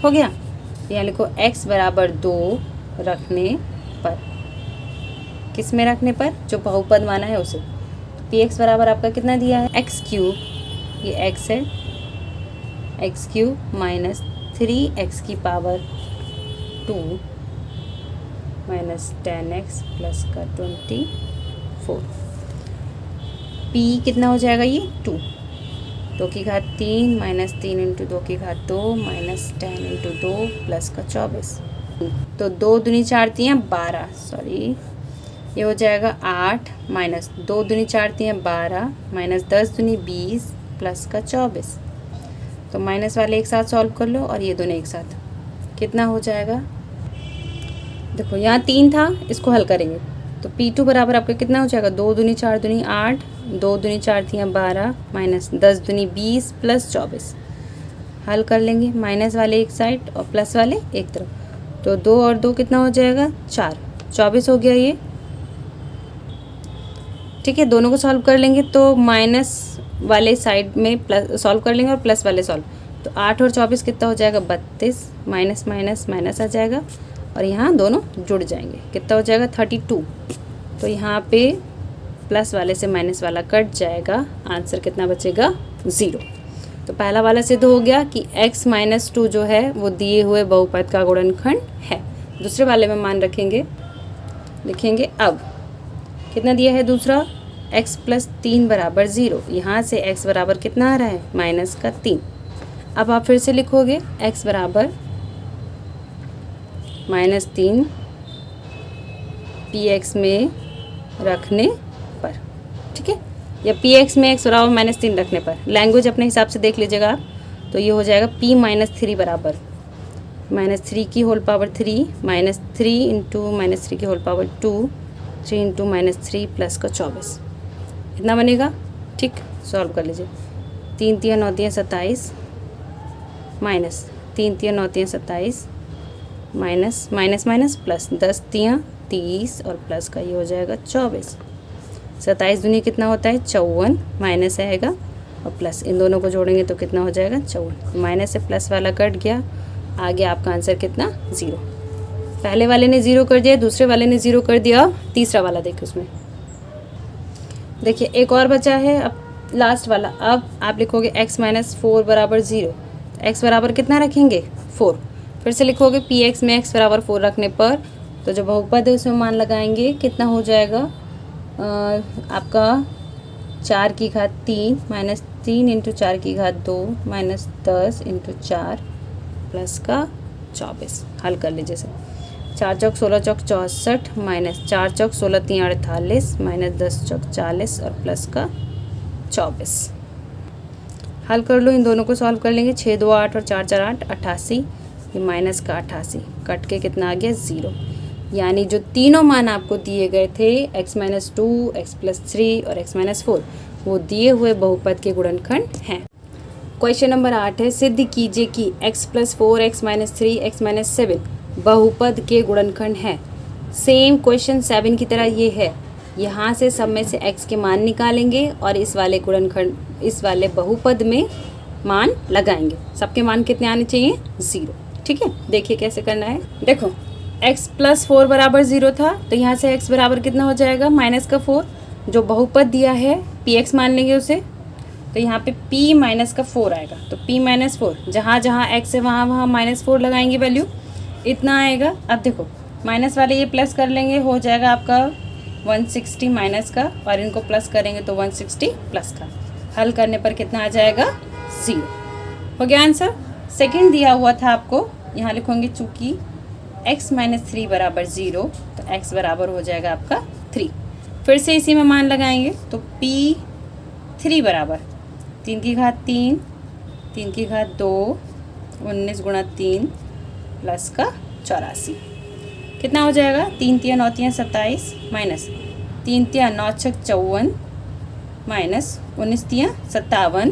हो गया। यहाँ लिखो x बराबर 2 रखने पर, किस में रखने पर, जो बहुपद माना है उसे। px बराबर आपका कितना दिया है, x³, ये x है, x³ - 3x² 2 - 10x + 24। p कितना हो जाएगा, ये 2, 2 की घात 3 - 3 × 2 की घात 2 - 10 × 2 + 24। तो 2 दूनी 4 तियाँ 12, सॉरी ये हो जाएगा 8 - 2 दूनी 4 तियाँ 12 - 10 दूनी 20 + 24। तो माइनस वाले एक साथ सॉल्व कर लो और ये दोनों एक साथ, कितना हो जाएगा। देखो यहाँ 3 था, इसको हल करेंगे तो P2 बराबर आपका कितना हो जाएगा, 2 दूनी 4 दूनी 8, 2 दूनी 4 तियाँ 12 - 10 दूनी 20 + 24। हल कर लेंगे, माइनस वाले एक साइड और प्लस वाले एक तरफ। तो 2 और 2 कितना हो जाएगा, 4, 24 हो गया ये। ठीक है, दोनों को सॉल्व कर लेंगे तो माइनस वाले साइड में प्लस सॉल्व कर लेंगे और प्लस वाले सॉल्व। तो 8 और 24 कितना हो जाएगा, 32, माइनस माइनस माइनस आ जाएगा और यहाँ दोनों जुड़ जाएंगे, कितना हो जाएगा 32। तो यहाँ पे प्लस वाले से माइनस वाला कट जाएगा, आंसर कितना बचेगा, 0। तो पहला वाला सिद्ध हो गया कि x - 2 जो है वो दिए हुए बहुपद का गुणनखंड है। दूसरे वाले में मान रखेंगे, लिखेंगे अब कितना दिया है दूसरा, x + 3 बराबर 0। यहाँ से x बराबर कितना आ रहा है, -3। अब आप फिर से लिखोगे x बराबर -3 px में रखने पर, ठीक है, या px में x बराबर -3 रखने पर। लैंग्वेज अपने हिसाब से देख लीजिएगा आप। तो ये हो जाएगा p - 3 बराबर -3 की होल पावर 3 -3 × -3 की होल पावर 2 3 × -3 + का 24, इतना बनेगा। ठीक, सॉल्व कर लीजिए। 3 तियाँ 9 तियाँ 27 minus 3 तियाँ 9 तियाँ 27 minus minus minus plus 10 तियाँ 30 और प्लस का ये हो जाएगा 24। 27 दूनी कितना होता है, 54, माइनस आएगा और प्लस, इन दोनों को जोड़ेंगे तो कितना हो जाएगा, 54। माइनस से प्लस वाला कट गया, आ गया आपका आंसर कितना, 0। पहले वाले ने 0 कर दिया, दूसरे वाले ने 0 कर दिया, तीसरा वाला देखिए उसमें। देखिए एक और बचा है, अब लास्ट वाला। अब आप लिखोगे x - 4 बराबर 0। x बराबर कितना रखेंगे, 4। फिर से लिखोगे px में x बराबर 4 रखने पर तो जो बहुपद है उसमें मान लगाएंगे, कितना हो जाएगा आपका 4 की घात 3 -3 × 4 की घात 2 -10 × 4 प्लस का 24। हल कर लीजिए सर। 4 चौक 16 चौक 64 माइनस 4 चौक 16 3 48 -10 चौक 40 और प्लस का 24। हल कर लो, इन दोनों को सॉल्व कर लेंगे। 6 2 8 और 4 4 8 88, ये माइनस का 88 कट के कितना आ गया, 0। यानी जो तीनों मान आपको दिए गए थे x - 2 x + 3 और x - 4 वो दिए हुए बहुपद के गुणनखंड हैं। क्वेश्चन नंबर 8 है, सिद्ध कीजिए कि x + 4 x - 3 x - 7 बहुपद के गुणनखंड हैं। सेम क्वेश्चन 7 की तरह ये है, यहाँ से सब में से x के मान निकालेंगे और इस वाले गुणनखंड, इस वाले बहुपद में मान लगाएंगे। सबके मान कितने आने चाहिए? 0। ठीक है, देखिए कैसे करना है। देखो x + 4 बराबर 0 था, तो यहाँ से x बराबर कितना हो जाएगा? -4। जो बहुपद दिया है px मान लेंगे उसे, तो यहाँ पे p - 4 आएगा। तो p - 4, जहाँ जहाँ x है वहाँ वहाँ -4 लगाएंगे, वैल्यू इतना आएगा। अब देखो माइनस वाले ये प्लस कर लेंगे, हो जाएगा आपका 160 माइनस का, और इनको प्लस करेंगे तो 160 प्लस का। हल करने पर कितना आ जाएगा? 0। हो गया आंसर। सेकंड दिया हुआ था आपको, यहाँ लिखोगे चूँकि x - 3 बराबर 0, तो x बराबर हो जाएगा आपका 3। फिर से इसी में मान लगाएंगे, तो p3 बराबर 3 की घात 3, 3 की घात 2, 19 गुणा 3 प्लस का 84। कितना हो जाएगा? 3 × 9 = 27 माइनस 3 × 9 = 54 माइनस 19 × 57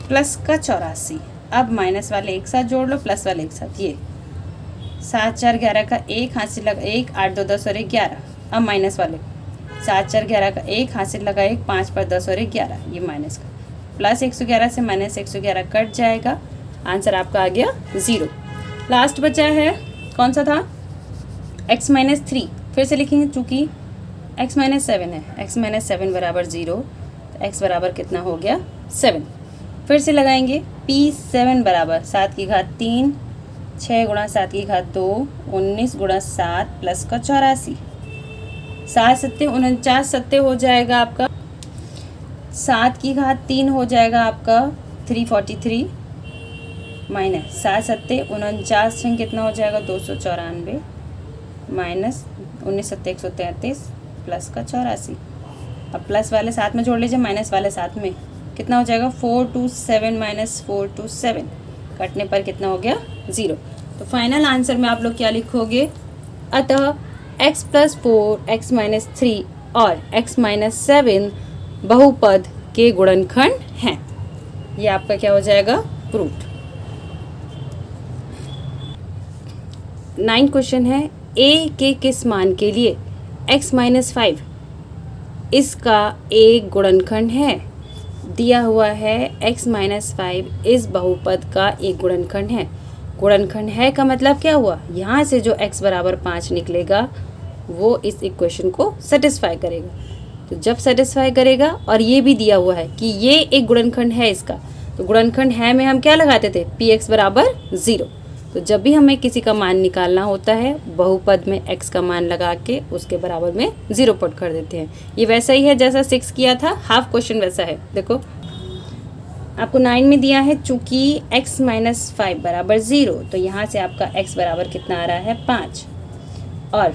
प्लस का 84। अब माइनस वाले एक साथ जोड़ लो, प्लस वाले एक साथ। ये 7 × 4 = 11 का 1 हाथ से लगा 1, 8 2 10 और 1 11। अब माइनस वाले 7 × 4 = 11 का 1 हाथ से लगा 1, 5 पर 10 और 1 11। ये माइनस का प्लस 111 से माइनस 111 कट जाएगा। आंसर आपका आ गया 0। लास्ट बचा है, कौन सा था? x - 3। फिर से लिखेंगे चूँकि x - 7 है, x - 7 बराबर 0, तो x बराबर कितना हो गया? 7। फिर से लगाएंगे p7 बराबर 7 की घात 3, 6 गुणा 7 की घात 2, 19 गुणा 7 प्लस का 84। 7 सत्ते 49 सत्ते हो जाएगा आपका, 7 की घात 3 हो जाएगा आपका 343 माइनस 7 सत्ते 49 छंग कितना हो जाएगा? 294 माइनस 19 सत्ते 133 प्लस का 84। अब प्लस वाले साथ में जोड़ लीजिए, माइनस वाले साथ में कितना हो जाएगा? 427 माइनस 427 कटने पर कितना हो गया? 0। तो फाइनल आंसर में आप लोग क्या लिखोगे? अतः x + 4, x - 3 और x - 7 बहुपद के गुणनखंड हैं। ये आपका क्या हो जाएगा? प्रूफ। 9 क्वेश्चन है, a के किस मान के लिए x - 5 इसका एक गुणनखंड है? दिया हुआ है x - 5 इस बहुपद का एक गुणनखंड है। गुणनखंड है का मतलब क्या हुआ? यहाँ से जो x बराबर 5 निकलेगा वो इस इक्वेशन को सेटिस्फाई करेगा। तो जब सेटिस्फाई करेगा, और ये भी दिया हुआ है कि ये एक गुणनखंड है इसका, तो गुणनखंड है में हम क्या लगाते थे? px बराबर 0। तो जब भी हमें किसी का मान निकालना होता है, बहुपद में x का मान लगा के उसके बराबर में 0 पुट कर देते हैं। ये वैसा ही है जैसा 6 किया था, हाफ क्वेश्चन वैसा है। देखो आपको 9 में दिया है चूँकि x - 5 बराबर 0, तो यहाँ से आपका x बराबर कितना आ रहा है? 5। और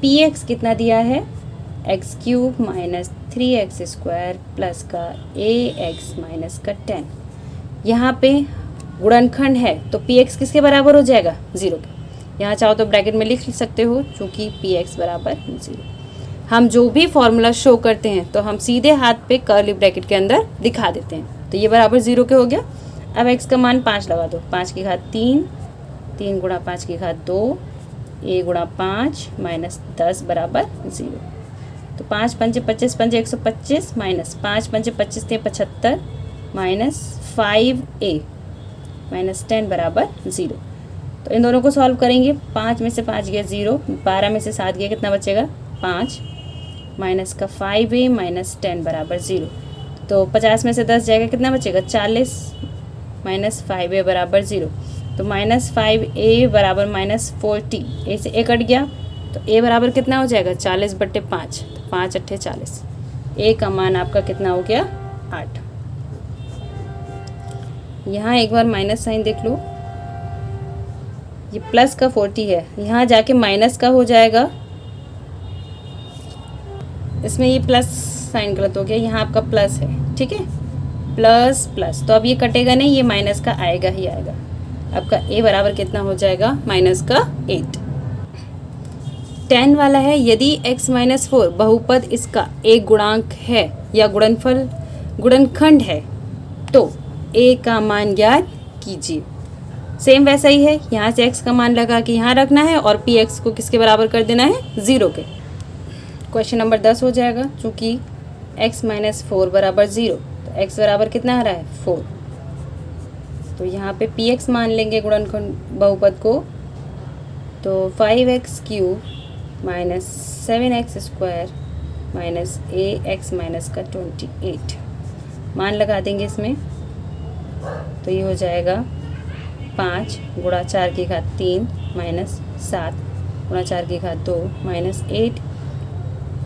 px कितना दिया है? x³ - 3x² प्लस का ax माइनस का 10। यहाँ पे गुणनखंड है तो px किसके बराबर हो जाएगा? 0 के। यहाँ चाहो तो ब्रैकेट में लिख सकते हो चूँकि px बराबर 0। हम जो भी फॉर्मूला शो करते हैं तो हम सीधे हाथ पे कर्ली ब्रैकेट के अंदर दिखा देते हैं। तो ये बराबर 0 के हो गया। अब x का मान 5 लगा दो, 5 की घात 3, 3 गुणा 5 की घात 2, a गुणा 5 माइनस 10 बराबर 0। तो 5 पंजे 25, पंजे 125 माइनस 5 पंजे 25 थे 75 माइनस 5a माइनस 10 बराबर 0। तो इन दोनों को सॉल्व करेंगे। 5 में से 5 गया 0, 12 में से 7 गया, कितना बचेगा? 5 माइनस का 5a माइनस 10 बराबर 0। तो 50 में से 10 जाएगा, कितना बचेगा? 40 माइनस 5a बराबर 0। तो माइनस 5a बराबर माइनस 40, a से a कट गया, तो a बराबर कितना हो जाएगा? 40/5, तो 5 × 8 = 40। a का मान आपका कितना हो गया? 8। यहाँ एक बार माइनस साइन देख लो, ये प्लस का 40 है, यहाँ जाके माइनस का हो जाएगा। इसमें ये प्लस साइन गलत हो गया, यहाँ आपका प्लस है, ठीक है, प्लस प्लस। तो अब ये कटेगा नहीं, ये माइनस का आएगा ही आएगा। आपका a बराबर कितना हो जाएगा? माइनस का 8। 10 वाला है, यदि x - 4 बहुपद इसका एक गुणांक है या गुणनखंड है तो a का मान ज्ञात कीजिए। सेम वैसा ही है, यहाँ से x का मान लगा के यहाँ रखना है और पी एक्स को किसके बराबर कर देना है, 0 के। क्वेश्चन नंबर 10 हो जाएगा, चूँकि x माइनस 4 बराबर 0, तो x बराबर कितना आ रहा है, 4। तो यहाँ पे पी एक्स मान लेंगे गुणनखंड बहुपद को, तो 5x cube minus 7x square minus ax minus का 28 मान लगा देंगे इसमें। तो ये हो जाएगा 5 गुणा 4 की घात 3 माइनस 7 गुणा 4 की घात 2 माइनस 8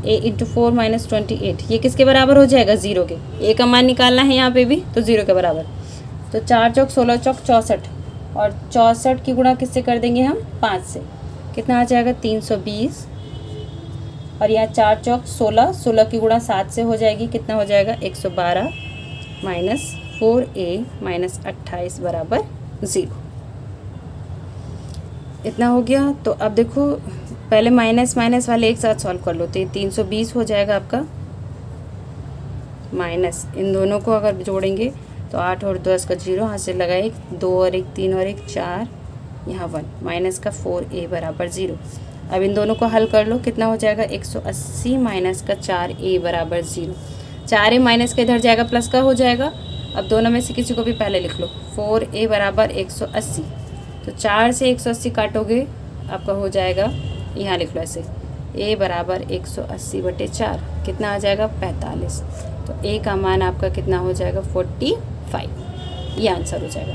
a इंटू 4 माइनस 28। ये किसके बराबर हो जाएगा, 0 के। a का मान निकालना है यहाँ पे भी, तो 0 के बराबर। तो 4 चौक 16 चौक 64, और 64 की गुणा किससे कर देंगे हम, 5 से। कितना आ जाएगा, 320। और यहाँ 4 चौक 16, 16 की गुणा 7 से हो जाएगी, कितना हो जाएगा, 112 माइनस 4a माइनस 28 बराबर 0। इतना हो गया। तो अब देखो, पहले माइनस माइनस वाले एक साथ सॉल्व कर लो, तो ये 320 हो जाएगा आपका, माइनस इन दोनों को अगर जोड़ेंगे तो 8 और 10 का 0, हाथ से लगा 1, 2 और 1 3 और 1 4, यहाँ 1 माइनस का 4a बराबर 0। अब इन दोनों को हल कर लो, कितना हो जाएगा, 180 माइनस का 4a बराबर 0। 4a माइनस का इधर जाएगा, प्लस का हो जाएगा। अब दोनों में से किसी को भी पहले लिख लो, 4a बराबर 180। तो 4 से 180 काटोगे, आपका हो जाएगा, यहाँ लिख लो ऐसे, a बराबर 180/4, कितना आ जाएगा, 45। तो a का मान आपका कितना हो जाएगा, 45। ये आंसर हो जाएगा।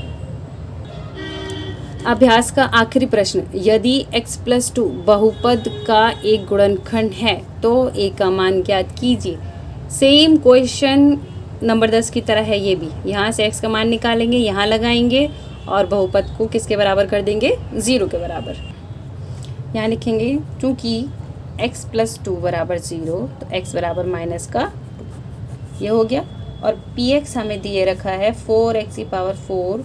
अभ्यास का आखिरी प्रश्न, यदि x + 2 बहुपद का एक गुणनखंड है तो a का मान ज्ञात कीजिए। सेम क्वेश्चन नंबर 10 की तरह है ये भी। यहाँ से x का मान निकालेंगे, यहाँ लगाएंगे और बहुपद को किसके बराबर कर देंगे, 0 के बराबर। यहाँ लिखेंगे, चूँकि x + 2 बराबर 0, तो x बराबर माइनस का 2, ये हो गया। और px हमें दिए रखा है 4x की पावर 4,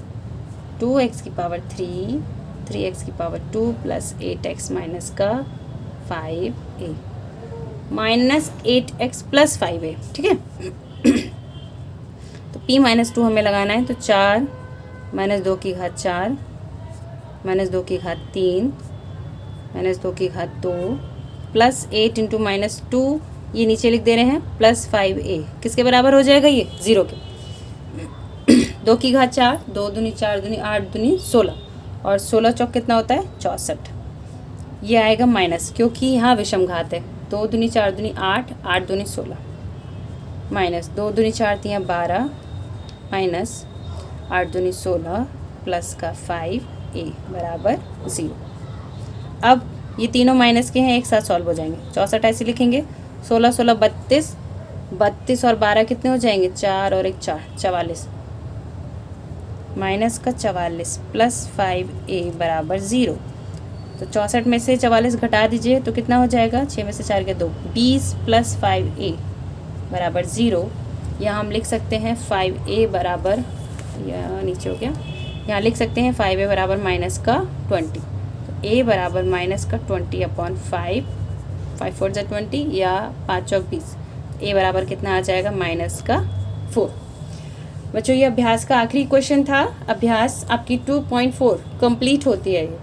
2x की पावर 3, 3x की पावर 2 प्लस 8x माइनस का 5a minus 8x plus 5a, ठीक है। तो p माइनस 2 हमें लगाना है, तो 4 माइनस 2 की घात 4 माइनस 2 की घात 3 माइनस 2 की घात 2 प्लस 8 इंटू माइनस 2, ये नीचे लिख दे रहे हैं, प्लस 5a किसके बराबर हो जाएगा, ये 0 के। 2 की घात 4, 2 दूनी 4 दूनी 8 दूनी 16, और 16 चौक कितना होता है, 64। ये आएगा माइनस, क्योंकि यहाँ विषम घात है। 2 दूनी 4 दूनी 8, 8 दूनी 16, माइनस 2 दूनी 4 तियाँ 12 माइनस 8 दूनी 16 प्लस का 5a बराबर 0। अब ये तीनों माइनस के हैं, एक साथ सॉल्व हो जाएंगे। 64 ऐसे लिखेंगे, 16 16 32, 32 और 12 कितने हो जाएंगे, 4 और 1 4, 44 माइनस का 44 प्लस 5a बराबर 0। तो 64 में से 44 घटा दीजिए, तो कितना हो जाएगा, 6 में से 4 के 2, 20 प्लस 5a बराबर 0। यहाँ हम लिख सकते हैं 5a बराबर, या नीचे हो गया, यहाँ लिख सकते हैं 5a बराबर माइनस का 20। तो a बराबर माइनस का 20/5, 5 4 जा 20 या 5 चौक 20, a बराबर कितना आ जाएगा, माइनस का 4। बच्चों, ये अभ्यास का आखिरी क्वेश्चन था। अभ्यास आपकी 2.4 कंप्लीट होती है ये।